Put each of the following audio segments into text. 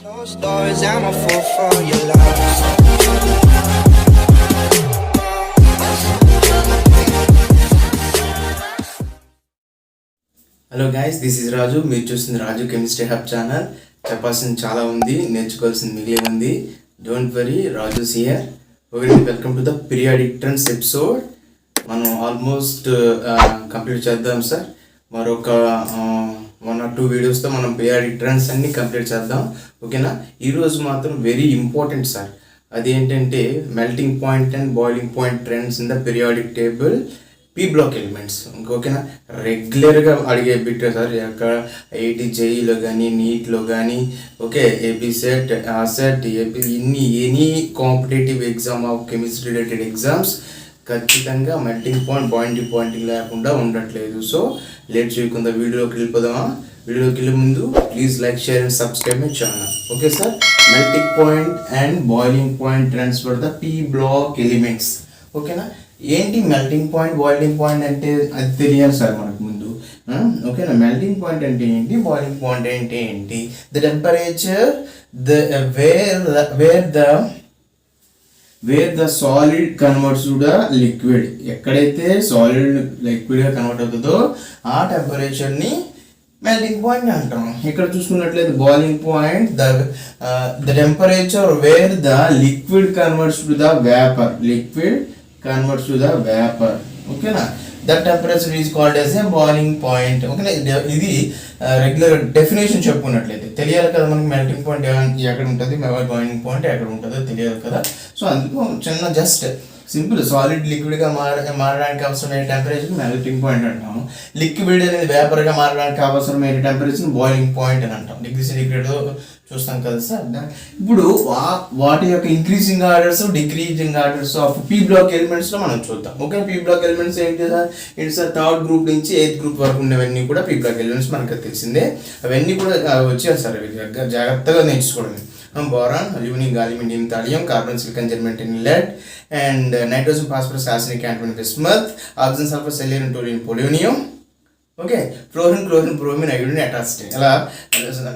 Closed doors, I'm a fool for your love. Hello guys, this is Raju. మీరు చూస్తుంది రాజు chemistry hub channel. చెప్పాల్సింది చాలా ఉంది, నేర్చుకోవాల్సింది మిగిలి ఉంది. Don't worry, Raju here. Okay, welcome to the periodic trends episode. మనం ఆల్మోస్ట్ కంప్లీట్ చేద్దాం సార్. మరొక 1 or 2 వీడియోస్తో మనం పీరియాడిక్ ట్రెండ్స్ అన్ని కంప్లీట్ చేద్దాం. ఓకేనా? ఈరోజు మాత్రం వెరీ ఇంపార్టెంట్ సార్. అదేంటంటే melting point and boiling point trends in the periodic table, P block elements. ఓకేనా? రెగ్యులర్గా అడిగే బిట్ సార్. అక్కడ ఐఐటి జేఈలో కానీ, నీట్లో కానీ, okay, AP set, asset, AP, any competitive exam of chemistry related exams ఖచ్చితంగా melting point, Poynting లేకుండా ఉండట్లేదు. So late చేయకుండా వీడియోలోకి వెళ్ళిపోదామా? వీడియోకి వెళ్ళే ముందు please like, share and subscribe my channel. Okay sir? Melting point and boiling point trends for the P block elements. ఓకేనా? ఏంటి మెల్టింగ్ పాయింట్, బాయిలింగ్ పాయింట్ అంటే అది తెలియాలి సార్ మనకు ముందు. ఓకేనా? మెల్టింగ్ పాయింట్ అంటే ఏంటి, బాయిలింగ్ పాయింట్ అంటే ఏంటి? The temperature where the solid converts to the liquid. ఎక్కడైతే సాలిడ్ లిక్విడ్గా కన్వర్ట్ అవుతుందో ఆ టెంపరేచర్ని మెల్టింగ్ పాయింట్ అంటాం. ఇక్కడ చూసుకున్నట్లయితే boiling point, the temperature where the liquid converts to the vapour. ఓకేనా? That temperature is called as a boiling point. ఓకేనా? ఇది రెగ్యులర్ డెఫినేషన్ చెప్పుకున్నట్లయితే తెలియాలి కదా మనకి, మెల్టింగ్ పాయింట్ ఎక్కడ ఉంటుంది, బాయిలింగ్ పాయింట్ ఎక్కడ ఉంటుందో తెలియాలి కదా. సో అందుకు చిన్న జస్ట్ సింపుల్, సాలిడ్ లిక్విడ్గా మారడానికి అవసరమైన టెంపరేచర్ మెల్టింగ్ పాయింట్ అంటాము. లిక్విడ్ అనేది వేపర్గా మారడానికి అవసరమైన టెంపరేచర్ బాయిలింగ్ పాయింట్ అని అంటాం. డిగ్రీ సెంటిగ్రేడ్ చూస్తాం కదా సార్. ఇప్పుడు వాటి యొక్క increasing orders, decreasing orders of P block ఎలిమెంట్స్లో మనం చూద్దాం. ఓకే, పీ బ్లాక్ ఎలిమెంట్స్ ఏంటి సార్? ఏంటి సార్? 3rd గ్రూప్ నుంచి 8th గ్రూప్ వరకు ఉండేవన్నీ కూడా పీ బ్లాక్ ఎలిమెంట్స్ మనకు తెలిసిందే. అవన్నీ కూడా వచ్చాయి సార్, జాగ్రత్తగా నేర్చుకోవడం. Boron, aluminium, gallium, thallium, carbon, silicon, germanium, lead, and nitrogen, phosphorus, arsenic, antimony, bismuth, oxygen, sulfur, selenium, toluene, polonium. Okay, fluorine, chlorine, bromine, iodine, atrocity. అలా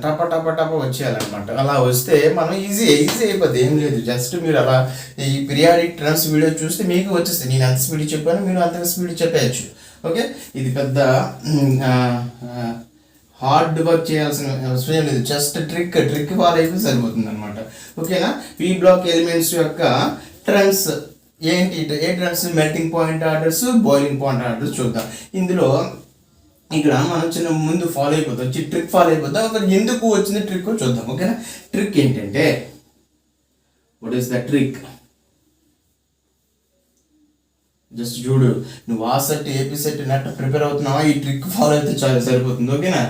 టప వచ్చేయాలన్నమాట. అలా వస్తే మనం ఈజీ అయిపోద్ది, ఏం లేదు. జస్ట్ మీరు అలా ఈ పీరియాడిక్ ట్రెండ్స్ వీడియో చూస్తే మీకు వచ్చేస్తుంది. నేను ఎంత స్పీడ్ చెప్పాను, మీరు అంత స్పీడ్ చెప్పేయచ్చు. ఓకే, ఇది పెద్ద హార్డ్ వర్క్ చేయాల్సిన అవసరం లేదు. జస్ట్ ట్రిక్ ఫాలో అయితే సరిపోతుంది అనమాట. ఓకేనా? పీ బ్లాక్ ఎలిమెంట్స్ యొక్క ట్రెండ్స్ ఏంటి? ఏ trends? Melting point orders, boiling point orders చూద్దాం. ఇందులో ఇక్కడ మనం చిన్న ముందు ఫాలో అయిపోతాం, ట్రిక్ ఫాలో అయిపోతాం. ఒక ఎందుకు వచ్చింది ట్రిక్ చూద్దాం. ఓకేనా? ట్రిక్ ఏంటంటే, what is the trick? Just చూడు, నువ్వు ఆ set, AP set net prepare అవుతున్నావా, ఈ ట్రిక్ ఫాలో అయితే చాలా సరిపోతుంది. ఓకేనా?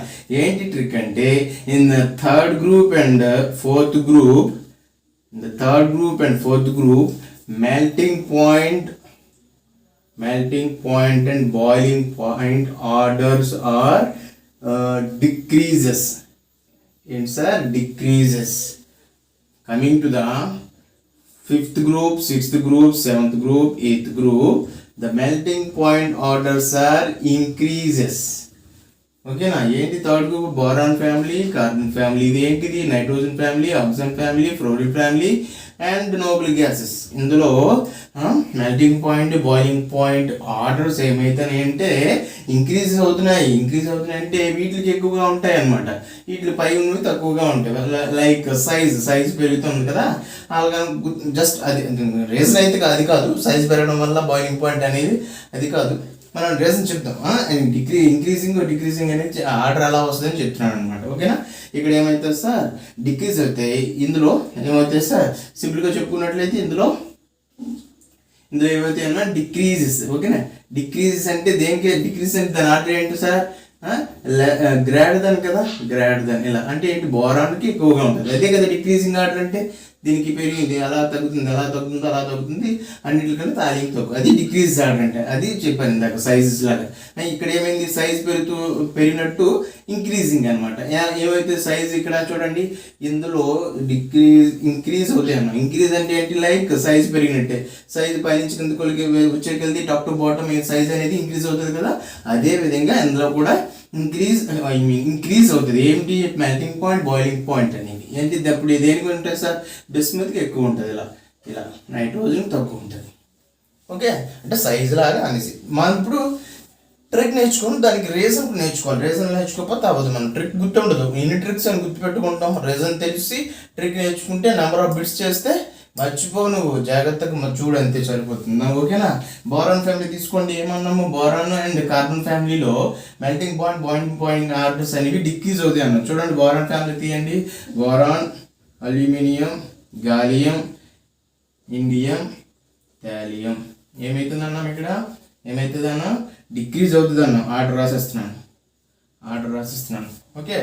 ఏంటి ట్రిక్ అంటే, in the 3rd group and 4th group, melting point and boiling point orders are decreases. Coming to the 5th group, 6th group, 7th group, 8th group, the melting point orders are increases. ఓకేనా? ఏంటి 3rd group? Boron family, carbon family. ఇది ఏంటిది? Nitrogen family, oxygen family, fluorine family and noble gases. ఇందులో melting point, boiling point orders ఏమైతున్నాయంటే increase అవుతున్నాయి అంటే వీటికి ఎక్కువగా ఉంటాయి అన్నమాట. వీటి పై ఉన్నవి తక్కువగా ఉంటాయి. లైక్ సైజ్ పెరుగుతుంది కదా, అలాగా. జస్ట్ అది రీజన్ అయితే అది కాదు, సైజ్ పెరగడం వల్ల బాయిలింగ్ పాయింట్ అనేది అది కాదు. మనం రీజన్ చెప్తాం. ఇంక్రీజింగ్ అనేది ఆర్డర్ ఎలా వస్తుందని చెప్తున్నాను అనమాట. ఓకేనా? ఇక్కడ ఏమవుతుంది సార్? డిక్రీజ్ అవుతాయి. ఇందులో ఏమవుతాయి సార్? సింపుల్గా చెప్పుకున్నట్లయితే ఇందులో ఏమవుతాయి అన్న? డిక్రీజెస్. ఓకేనా? డిక్రీజెస్ అంటే దేనికి డిక్రీజ్ అంటే దాని ఆర్డర్ ఏంటి సార్? గ్రేటర్ దెన్ కదా, గ్రేటర్ దెన్. ఇలా అంటే ఏంటి? బోరాన్కి ఎక్కువగా ఉంటుంది. అదే కదా డిక్రీజింగ్ ఆర్డర్ అంటే. దీనికి పెరిగింది, అలా తగ్గుతుంది, అన్నిటికన్నా తాలింగ్ తక్కువ. అది డిక్రీజ్ ఆర్డర్ అంటే. అది చెప్పాను ఇందాక, సైజెస్ లాగా. ఇక్కడ ఏమైంది? సైజ్ పెరిగినట్టు ఇంక్రీజింగ్ అనమాట. ఏమైతే సైజ్ ఇక్కడ చూడండి, ఇందులో ఇంక్రీజ్ అవుతాయి అన్న. ఇంక్రీజ్ అంటే ఏంటి? Like size పెరిగినట్టే. సైజ్ పైనుంచి కిందకి వచ్చేకెళ్తే టాప్ టు బాటమ్ సైజ్ అనేది ఇంక్రీజ్ అవుతుంది కదా. అదే విధంగా ఇందులో కూడా ఇంక్రీజ్ అవుతుంది. ఏంటి? మెల్టింగ్ పాయింట్, బాయిలింగ్ పాయింట్ అనేది. ఏంటి అప్పుడు దేనికి ఉంటుంది సార్, బిస్మత్కి ఎక్కువ ఉంటుంది, ఇలా ఇలా నైట్రోజన్ తక్కువ ఉంటుంది. ఓకే, అంటే సైజు లాగా అనేసి మనం ఇప్పుడు ట్రిక్ నేర్చుకుని దానికి రీజన్ నేర్చుకోవాలి. రీజన్ నేర్చుకోకపోతే అవ్వదు, మనం ట్రిక్ గుర్తు ఉండదు. ఎన్ని ట్రిక్స్ అని గుర్తుపెట్టుకుంటాం, రీజన్ తెలిసి ట్రిక్ నేర్చుకుంటే నెంబర్ ఆఫ్ బిట్స్ చేస్తే మర్చిపో, నువ్వు జాగ్రత్తగా చూడు, అంతే సరిపోతుంది. ఓకేనా. బోరాన్ ఫ్యామిలీ తీసుకోండి, ఏమన్నాము, బోరాన్ అండ్ కార్బన్ ఫ్యామిలీలో melting point, boiling point orders అనేవి డిక్రీజ్ అవుతాయి అన్నాం. చూడండి బోరాన్ ఫ్యామిలీ తీయండి, boron, aluminium, gallium, indium, thallium. ఏమవుతుంది అన్నాం ఇక్కడ, ఏమవుతుంది అన్నా, డిక్రీజ్ అవుతుంది అన్నాం. ఆర్డర్ రాసేస్తున్నాను. ఓకే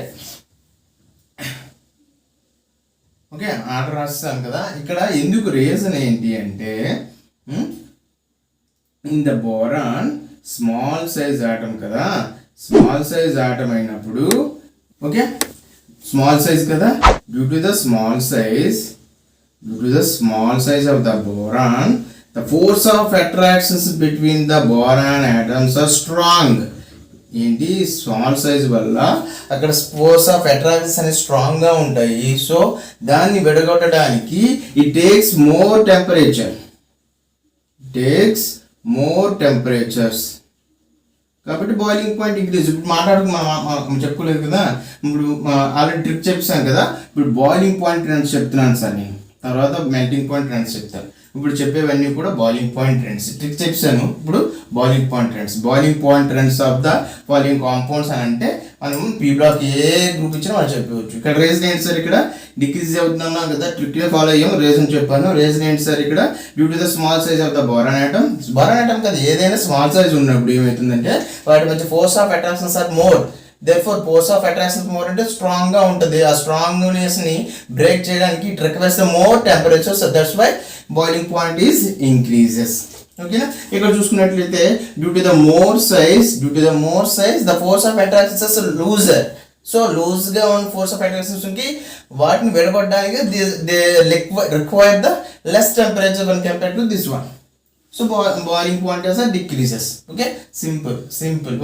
ఓకే ఆర్డర్ రాస్తాను కదా. ఇక్కడ ఎందుకు రీజన్ ఏంటి అంటే, in the boron small size atom కదా, స్మాల్ సైజ్ ఆటమ్ అయినప్పుడు, ఓకే స్మాల్ సైజ్ కదా, due to the small size of the boron, the force of attraction between the boron atoms are strong. ఏంటి, small size వల్ల అక్కడ force of attractions అనేది స్ట్రాంగ్గా ఉంటాయి. So దాన్ని విడగొట్టడానికి ఇట్ టేక్స్ మోర్ టెంపరేచర్స్, కాబట్టి బాయిలింగ్ పాయింట్ ఇంక్రీజ్. ఇప్పుడు మనం చెప్పుకోలేదు కదా, ఇప్పుడు ఆల్రెడీ ట్రిక్ చెప్పాను కదా. ఇప్పుడు బాయిలింగ్ పాయింట్ ట్రెండ్స్ చెప్తున్నాను సార్ నేను, తర్వాత మెల్టింగ్ పాయింట్ ట్రెండ్స్ చెప్తాను. ఇప్పుడు చెప్పేవన్నీ కూడా బాయిలింగ్ పాయింట్ ట్రెండ్స్. ట్రిక్ చెప్పాను, ఇప్పుడు boiling point trends of the following compounds అని అంటే మనం పీ బ్లాక్ ఏ గ్రూప్ ఇచ్చినా మనం చెప్పవచ్చు. ఇక్కడ రీజన్ ఏంటి సార్, ఇక్కడ డిక్రీజ్ అవుతున్నాం కదా, ట్రిక్గా ఫాలో అయ్యాము. రీజన్ చెప్పాను. రీజన్ ఏంటి సార్, ఇక్కడ due to the small size of the boron atom కదా, ఏదైనా స్మాల్ సైజ్ ఉన్నప్పుడు ఏమవుతుందంటే వాటి మధ్య force of attractions are more. therefore force of attraction more అంటే స్ట్రాంగ్ గా ఉంటుంది. ఆ స్ట్రాంగ్నెస్ ని బ్రేక్ చేయడానికి it requires the more temperature, so that's why boiling point is increases. ఓకేనా. ఇక్కడ చూసుకున్నట్లయితే due to the more size the force of attractions looser. So loose గా ఉన్న ఫోర్స్ ఆఫ్ అట్రాక్షన్స్ కి వాటిని విడగొట్టడానికి they require the less temperature when compared to this one. So boiling point also decreases. Okay, simple.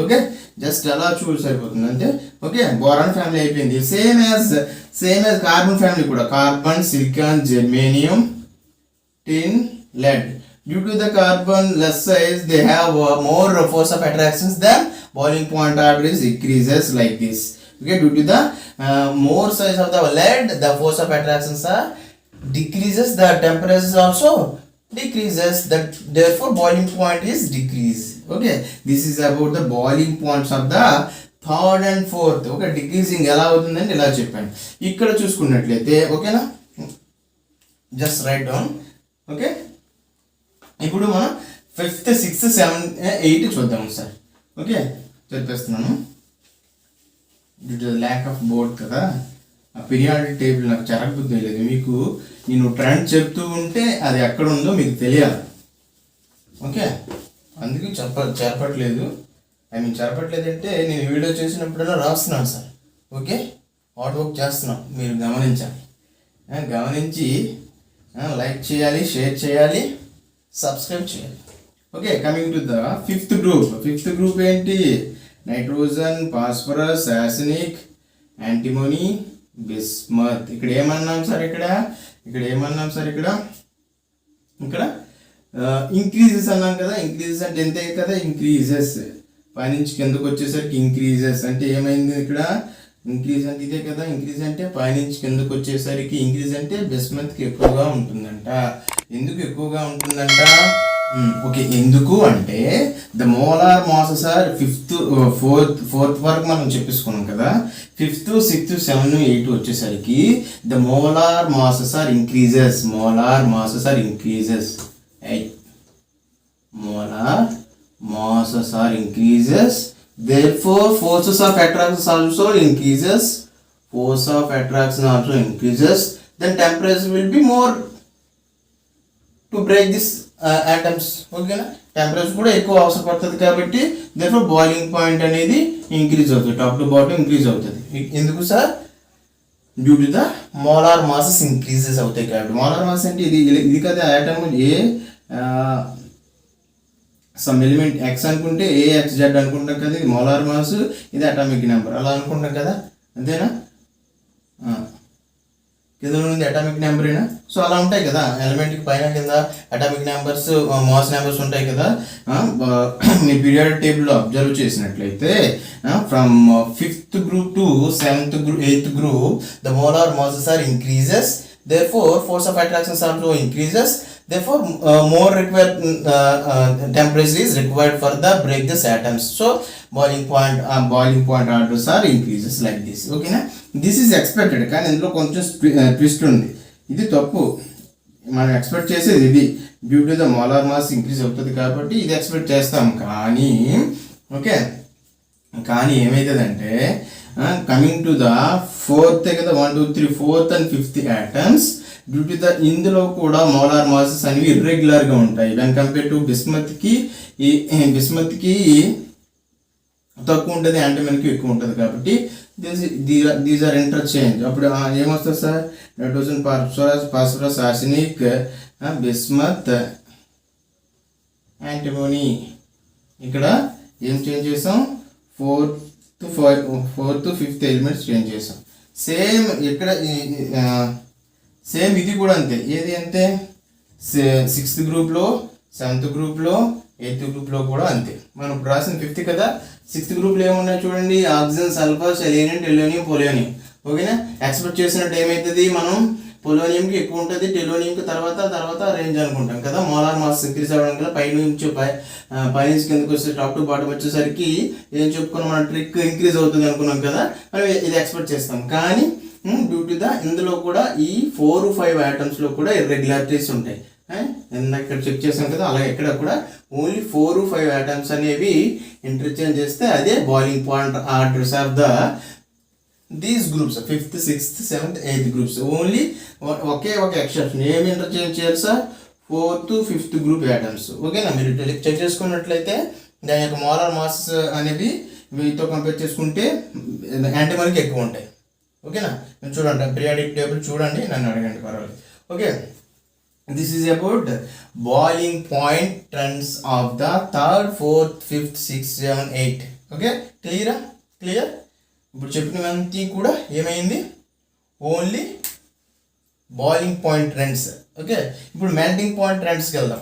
Okay, just అలా చూడు సరిపోతుంది అంతే. Okay, boron family అయిపోయింది. సేమ్ యాజ్ కార్బన్ ఫ్యామిలీ కూడా, carbon, silicon, germanium, tin, lead. Due to the carbon less size, they have more force of attractions, then boiling point order is increases like this. Okay, due to the more size of the lead, the force of attractions are decreases, the temperature also decreases, that therefore boiling point is decrease. Okay, this is about the boiling points of the third and fourth. Okay, decreasing ఎలా అవుతుందంటే ఇలా చెప్పాను. ఇక్కడ చూసుకున్నట్లయితే ఓకేనా, just right down. Okay, ఇప్పుడు మనం 5th, 6th, 7th, 8th చూద్దాం సార్. ఓకే, చెప్పేస్తున్నాను. Due to the lack of board కదా, ఆ పీరియాడిక్ టేబుల్ నాకు చెరగబుద్ధి లేదు. మీకు నేను ట్రెండ్ చెప్తూ ఉంటే అది ఎక్కడ ఉందో మీకు తెలియాలి. ఓకే, అందుకే చెరపట్లేదు. చెరపట్లేదు అంటే నేను వీడియో చేసినప్పుడల్లా రాస్తున్నాను సార్. ఓకే, హార్డ్ వర్క్ చేస్తున్నాను, మీరు గమనించాలి. గమనించి లైక్ చేయాలి, షేర్ చేయాలి, సబ్స్క్రైబ్ చేయాలి. Okay, coming to the fifth group ఏంటి, నైట్రోజన్, ఫాస్ఫరస్, యార్సెనిక్, యాంటిమోనీ, బిస్మత్. ఇక్కడ ఏమన్నాం సార్, ఇక్కడ ఇంక్రీజెస్ అన్నాం కదా. ఇంక్రీజెస్ అంటే ఎంతే కదా, ఇంక్రీజెస్ పైనుంచి కిందకు వచ్చేసరికి ఇంక్రీజెస్ అంటే ఏమైంది, ఇక్కడ ఇంక్రీజ్ అంటే ఇదే కదా. ఇంక్రీజ్ అంటే పైనుంచి కిందకు వచ్చేసరికి ఇంక్రీజ్ అంటే బిస్మత్కి ఎక్కువగా ఉంటుందంట. ఎందుకు ఎక్కువగా ఉంటుందంట, ఓకే, ఎందుకు అంటే the molar masses are 5th, 4th వరకు మనం చెప్పేసుకున్నాం కదా. 5th, 6th, 7th, 8th వచ్చేసరికి the molar masses are increases. Molar masses are increases. therefore forces of attraction also increases. Then temperature will be more to break this atoms. ఓకేనా, temperature కూడా ఎక్కువ అవసరం పడుతుంది కాబట్టి therefore బాయిలింగ్ పాయింట్ అనేది increase అవుతుంది, top to bottom increase అవుతుంది. ఎందుకు sir, due to the molar masses increases అవుతాయి కాబట్టి. మోలార్ మాస్ అంటే ఇది కదా ఆటమ్, ఏ సమ్ ఎలిమెంట్ ఎక్స్ అనుకుంటే AXZ అనుకుంటాం కదా, ఇది మోలార్ మాస్, ఇది అటామిక్ నెంబర్ అలా అనుకుంటాం కదా, అంతేనా. కింద ఉంది అటామిక్ నెంబర్ అయినా. సో అలా ఉంటాయి కదా ఎలిమెంట్కి పైన కింద అటామిక్ నెంబర్స్ మాస్ నెంబర్స్ ఉంటాయి కదా. మీ పీరియాడిక్ టేబుల్లో అబ్జర్వ్ చేసినట్లయితే from 5th group to 7th group 8th group the molar masses are increases, therefore force of attraction also increases, therefore more required temperature is required for the break this atoms. So boiling point orders are increases like this. Okay na, this is expected. కానీ ఇందులో కొంచెం twist ఉంది. ఇది తప్పు. మనం expect చేసేది ఇది due to the molar mass increase అవుతుంది కాబట్టి ఇది ఎక్స్పెక్ట్ చేస్తాం. కానీ ఓకే, కానీ ఏమవుతుందంటే కమింగ్ టు ద 4th కదా 1 2 3 4th and 5th atoms due to the ఇందులో కూడా మోలార్ మాసెస్ అనేవి ఇర్రెగ్యులర్గా ఉంటాయి. వెన్ కంపేర్ టు బిస్మత్కి తక్కువ ఉంటుంది, యాంటిమన్కి ఎక్కువ ఉంటుంది. కాబట్టి దీస్ ఆర్ ఇంటర్చేంజ్. అప్పుడు ఏమొస్తుంది sir, nitrogen phosphorus arsenic bismuth antimony. ఇక్కడ ఏం చేంజ్ చేసాం, 4th 5th ఎలిమెంట్స్ చేంజ్ చేసాం. సేమ్ ఇక్కడ సేమ్ ఇది కూడా అంతే. ఏది అంతే, 6th గ్రూప్లో 7th గ్రూప్లో 8th గ్రూప్లో కూడా అంతే. మనం ఇప్పుడు రాసిన 5th కదా. 6th గ్రూప్లో ఏమున్నాయి చూడండి, ఆక్సిజన్, సల్ఫర్, సెలీనియం, టెలోనియం, పొలోనియం. ఓకేనా, ఎక్స్పెక్ట్ చేసినట్టు ఏమవుతుంది, మనం పొలోనియంకి ఎక్కువ ఉంటుంది, టెలోనియంకి తర్వాత రేంజ్ అనుకుంటాం కదా. మోలార్ మాస్ ఇంక్రీజ్ అవ్వడం కదా, పైనుంచి కిందకి వస్తే టాప్ టు బాటమ్ వచ్చేసరికి ఏం చెప్పుకున్నాం, మన ట్రిక్ ఇంక్రీజ్ అవుతుంది అనుకున్నాం కదా, మనం ఇది ఎక్స్పెక్ట్ చేస్తాం. కానీ డ్యూ టు ద ఇందులో కూడా ఈ 4 5 ఐటమ్స్లో కూడా ఇర్రెగ్యులారిటీస్ ఉంటాయి. ఇక్కడ చెక్ చేసాం కదా, అలాగే ఇక్కడ కూడా ఓన్లీ 4 5 ఐటమ్స్ అనేవి ఇంటర్చేంజ్ చేస్తే అదే boiling point orders of the these groups 5th 6th 7th 8th groups. Only ఒకే ఒక ఎక్సెప్షన్, ఏమి ఇంటర్చేంజ్ చేయాలి sir, 4th 5th group items. ఓకేనా, మీరు చెక్ చేసుకున్నట్లయితే దాని యొక్క మోలార్ మాస్ అనేవి వీటితో కంపేర్ చేసుకుంటే యాంటిమోనీకి ఎక్కువ ఉంటాయి. ఓకేనా, మీరు చూడండి పీరియాడిక్ టేబుల్ చూడండి, నన్ను అడగండి పర్వాలేదు. Okay, this is about boiling point trends of the 3rd 4th 5th 6th 7th 8th. Okay, clear. ఇప్పుడు చెప్పినవన్నీ కూడా ఏమైంది, only boiling point trends. Okay, ఇప్పుడు మెల్టింగ్ పాయింట్ ట్రెండ్స్కి వెళ్దాం.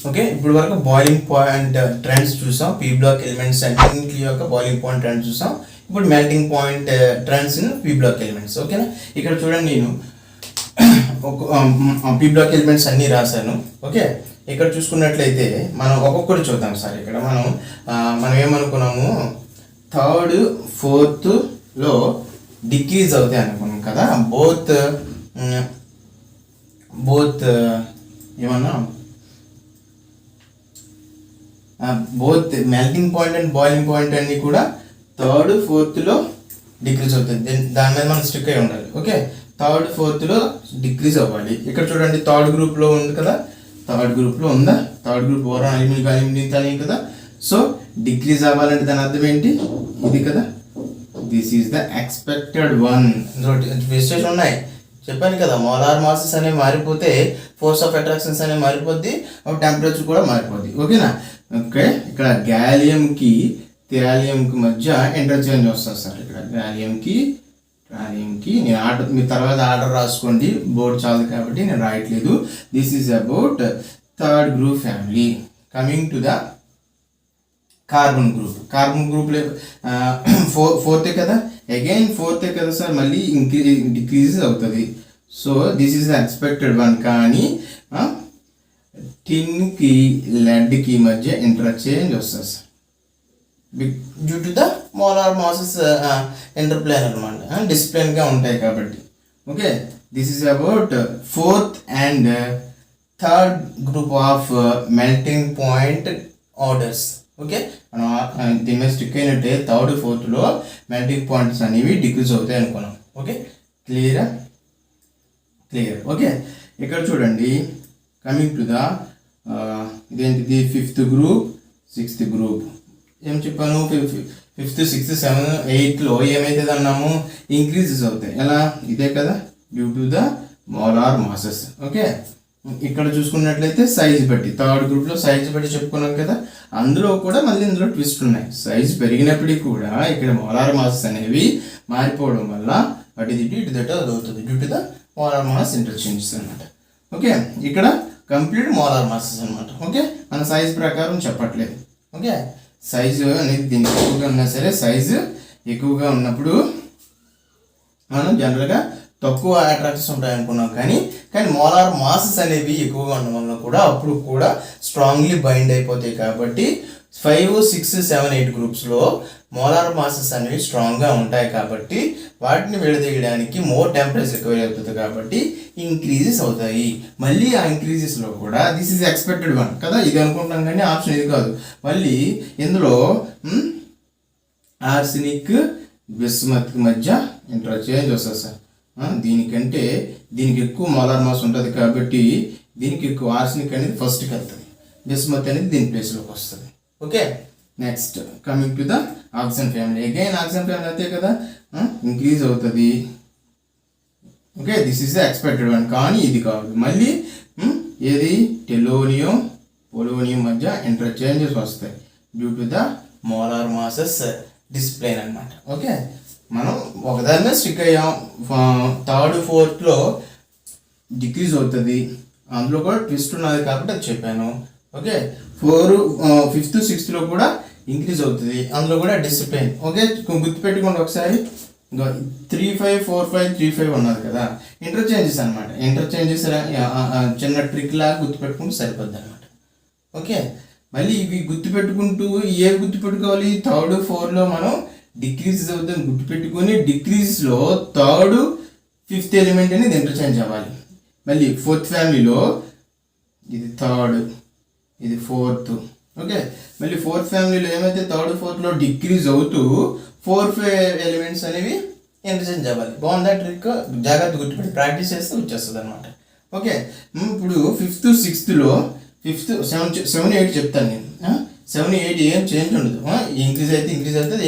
ఓకే, ఇప్పుడు వరకు బాయిలింగ్ పాయింట్ ట్రెండ్స్ చూసాం, పీ బ్లాక్ ఎలిమెంట్స్ అన్నింటి యొక్క బాయిలింగ్ పాయింట్ ట్రెండ్స్ చూసాం. ఇప్పుడు melting point trends in P block elements. ఓకేనా, ఇక్కడ చూడండి, నేను పీ బ్లాక్ ఎలిమెంట్స్ అన్నీ రాశాను. ఓకే, ఇక్కడ చూసుకున్నట్లయితే మనం ఒక్కొక్కటి చూద్దాం సార్. ఇక్కడ మనం ఏమనుకున్నాము, 3rd 4thలో డిక్రీజ్ అవుతాయి అనుకున్నాం కదా. బోత్ ఏమన్నా both melting point and boiling point అన్నీ కూడా 3rd 4thలో డిక్రీజ్ అవుతుంది. దాని మీద మనం స్టిక్ అయి ఉండాలి. ఓకే, 3rd 4thలో డిక్రీజ్ అవ్వాలి. ఇక్కడ చూడండి 3rd గ్రూప్లో ఉంది కదా, 3rd గ్రూప్లో ఉందా, 3rd గ్రూప్ బోరాన్ అల్యూమినియం కదా. సో డిక్రీజ్ అవ్వాలంటే దాని అర్థం ఏంటి, ఇది కదా, this is the expected one. విశేషం ఉన్నాయి చెప్పాను కదా, మోలార్ మాసెస్ అనేవి మారిపోతే ఫోర్స్ ఆఫ్ అట్రాక్షన్స్ అనేవి మారిపోద్ది, టెంపరేచర్ కూడా మారిపోద్ది. ఓకేనా, ఓకే, ఇక్కడ గ్యాలియంకి థియాలియంకి మధ్య ఇంటర్చేంజ్ వస్తుంది సార్. ఇక్కడ గ్యాలియంకి నేను మీ తర్వాత ఆర్డర్ రాసుకోండి, బోర్డు చాలు కాబట్టి నేను రాయట్లేదు. This is about 3rd group family. Coming to the carbon గ్రూప్లో 4th కదా, అగైన్ 4th కదా సార్, మళ్ళీ డిక్రీజ్ అవుతుంది. So this is the expected one. కానీ టిన్కి లెడ్కి మధ్య ఇంటర్చేంజ్ వస్తుంది sir, due to the molar masses ఇంటర్ప్లేన్ అనమాట, డిసిప్లిన్గా ఉంటాయి కాబట్టి. Okay, this is about 4th and 3rd group of melting point orders. Okay, మనం దీని మీద స్టిక్ అయినట్టే 3rd 4thలో మెల్టింగ్ పాయింట్స్ అనేవి డిక్రీజ్ అవుతాయి అనుకున్నాం. Okay, clear. ఓకే, ఇక్కడ చూడండి, కమింగ్ టు ద ఇదేంటిది 5th గ్రూప్ 6th గ్రూప్. ఏం చెప్పాను, 5th 6th 7th 8thలో ఏమవుతుంది అన్నాము, ఇంక్రీజెస్ అవుతాయి. ఎలా, ఇదే కదా, due to the molar masses. Okay, ఇక్కడ చూసుకున్నట్లయితే సైజ్ బట్టి 3rd గ్రూప్లో సైజ్ బట్టి చెప్పుకున్నాం కదా, అందులో కూడా మళ్ళీ ఇందులో ట్విస్ట్ ఉన్నాయి. సైజ్ పెరిగినప్పటికీ కూడా ఇక్కడ మోలార్ మాసెస్ అనేవి మారిపోవడం వల్ల అటు ఇది ఇటు దట్ అది అవుతుంది due to the molar mass interchanges అనమాట. ఓకే, ఇక్కడ కంప్లీట్ మోలార్ మాసెస్ అనమాట. ఓకే, మన సైజ్ ప్రకారం చెప్పట్లేదు. ఓకే, సైజు అనేది దీనికి ఎక్కువగా ఉన్నా సరే, సైజు ఎక్కువగా ఉన్నప్పుడు మనం జనరల్గా తక్కువ అట్రాక్షన్స్ ఉంటాయి అనుకున్నాం, కానీ మోలార్ మాసెస్ అనేవి ఎక్కువగా ఉండడం వల్ల కూడా అప్పుడు కూడా స్ట్రాంగ్లీ బైండ్ అయిపోతాయి. కాబట్టి 5, 6, 7, 8 గ్రూప్స్లో మోలార్ మాసెస్ అనేవి స్ట్రాంగ్గా ఉంటాయి. కాబట్టి వాటిని విడదీయడానికి మోర్ టెంపరేచర్ రికవరీ అవుతుంది, కాబట్టి ఇంక్రీజెస్ అవుతాయి. మళ్ళీ ఆ ఇంక్రీజెస్లో కూడా దిస్ ఈజ్ ఎక్స్పెక్టెడ్ వన్ కదా, ఇది అనుకుంటాం కానీ ఆప్షన్ ఇది కాదు. మళ్ళీ ఇందులో ఆర్సెనిక్ బిస్మత్ మధ్య ఇంటర్చేంజ్ వస్తుంది సార్. దీనికంటే దీనికి ఎక్కువ మోలార్ మాస్ ఉంటుంది కాబట్టి దీనికి ఎక్కువ ఆర్సెనిక్ అనేది ఫస్ట్కి వెళ్తుంది, బిస్మత్ అనేది దీని ప్లేస్లోకి వస్తుంది. Okay, next coming to the oxygen family. Again oxygen family అంతే కదా, ఇంక్రీజ్ అవుతుంది. Okay, this is the expected one, కానీ ఇది కాదు. మళ్ళీ ఏది టెలోనియం పొలోనియం మధ్య ఇంటర్చేంజెస్ వస్తాయి due to the molar masses డిస్ప్లేన్ అనమాట. ఓకే, మనం ఒకదాని మీద స్టిక్ అయ్యాం. 3rd, 4thలో డిక్రీజ్ అవుతుంది, అందులో కూడా ట్విస్ట్ ఉన్నది కాబట్టి అది చెప్పాను. ఓకే, 4, 5th, 6thలో కూడా ఇంక్రీజ్ అవుతుంది, అందులో కూడా డిసిప్లిన్. ఓకే, గుర్తుపెట్టుకోండి ఒకసారి. 3, 5, 4, 5, 3, 5 ఉన్నది కదా, ఇంటర్చేంజెస్ అనమాట. ఇంటర్చేంజెస్ చిన్న ట్రిక్ లాగా గుర్తుపెట్టుకుంటూ సరిపోద్ది అనమాట. ఓకే, మళ్ళీ ఇవి గుర్తుపెట్టుకుంటూ ఏవి గుర్తుపెట్టుకోవాలి, 3rd, 4thలో మనం డిక్రీజెస్ అవుతుంది గుర్తుపెట్టుకొని, డిక్రీజ్లో 3rd, 5th ఎలిమెంట్ అనేది ఇంటర్చేంజ్ అవ్వాలి. మళ్ళీ 4th ఫ్యామిలీలో ఇది 3rd, ఇది 4th. ఓకే, మళ్ళీ 4th ఫ్యామిలీలో ఏమైతే 3rd, 4thలో డిక్రీజ్ అవుతూ 4th ఎలిమెంట్స్ అనేవి ఇంటర్చేంజ్ అవ్వాలి. బాగుందా ట్రిక్? జాగ్రత్త గుర్తుపెట్టి ప్రాక్టీస్ చేస్తే వచ్చేస్తుంది అనమాట. ఓకే, ఇప్పుడు 5th, 6thలో 5th, 7, 8 చెప్తాను నేను. 7, 8 ఏం చేంజ్ ఉండదు, ఇంక్రీజ్ అయితే ఇంక్రీజ్ అవుతుంది,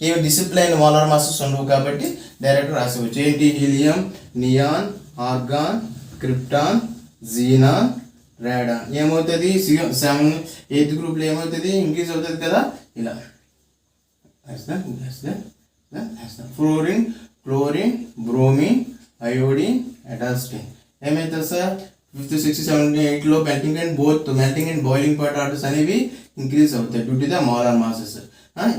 ఏమి డిసిప్లైన్ మోలార్ మాసెస్ ఉండవు కాబట్టి డైరెక్ట్ రాసేవచ్చు. ఏంటి? Helium, neon, argon, krypton, xenon, radon. ఏమవుతుంది? 7, 8th గ్రూప్లో ఏమవుతుంది? ఇంక్రీజ్ అవుతుంది కదా, ఇలా fluorine, chlorine, bromine, iodine, astatine. ఏమవుతుంది సార్? 5th, 6th, 7, 8లో melting and boiling point orders అనేవి ఇంక్రీజ్ అవుతాయి due to the molar masses.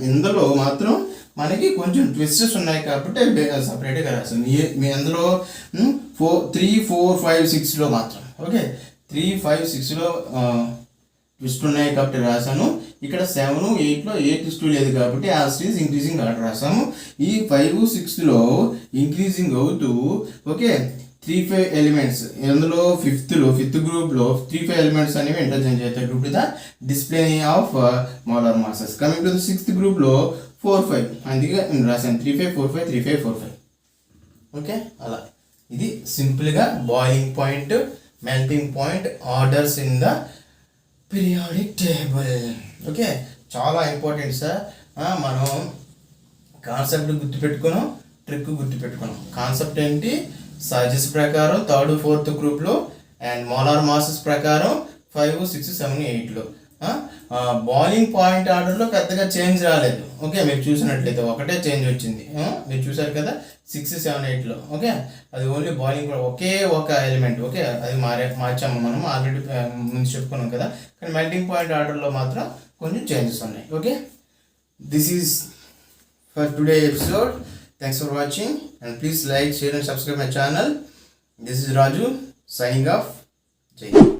ఇందులో మాత్రం మనకి కొంచెం ట్విస్టెస్ ఉన్నాయి కాబట్టి సపరేట్గా రాసాను. మీ అందులో 3, 4, 5, 6లో మాత్రం. ఓకే, 3, 5, 6లో ట్విస్ట్ ఉన్నాయి కాబట్టి రాసాను. ఇక్కడ 7, 8లో ఏ ట్విస్ట్ లేదు కాబట్టి ఆ స్టేజ్ ఇంక్రీజింగ్ ఆర్డర్ రాసాము. ఈ 5, 6లో ఇంక్రీజింగ్ అవుతూ ఓకే 3, 5 ఎలిమెంట్స్. ఇందులో 5th గ్రూప్లో 3, 5 ఎలిమెంట్స్ అనేవి ఇంటర్చేంజ్ అవుతాయి due to the display of molar masses. Coming to the 6th గ్రూప్లో 4, 5 అందుకే నేను రాశాను 3, 5, 4, 5, 3, 5, 4, 5. ఓకే, అలా ఇది సింపుల్గా boiling point, melting point orders in the periodic table. Okay, చాలా ఇంపార్టెంట్ సార్. మనం కాన్సెప్ట్ గుర్తుపెట్టుకున్నాం, ట్రిక్ గుర్తుపెట్టుకున్నాం. కాన్సెప్ట్ ఏంటి? సైజెస్ ప్రకారం 3rd, 4th గ్రూప్లో అండ్ మోలార్ మాసెస్ ప్రకారం 5, 6, 7, 8లో. బాయిలింగ్ పాయింట్ ఆర్డర్లో పెద్దగా చేంజ్ రాలేదు. ఓకే, మీరు చూసినట్లయితే ఒకటే చేంజ్ వచ్చింది, మీరు చూసారు కదా 6, 7, 8లో. ఓకే, అది ఓన్లీ బాయిలింగ్ ఒకే ఒక ఎలిమెంట్. ఓకే, అది మార్చాము మనం ఆల్రెడీ ముందు చెప్పుకున్నాం కదా. కానీ మెల్టింగ్ పాయింట్ ఆర్డర్లో మాత్రం కొంచెం చేంజెస్ ఉన్నాయి. Okay, this is for today episode. Thanks for watching and please like, share and subscribe my channel. This is Raju signing off. Jai Hind.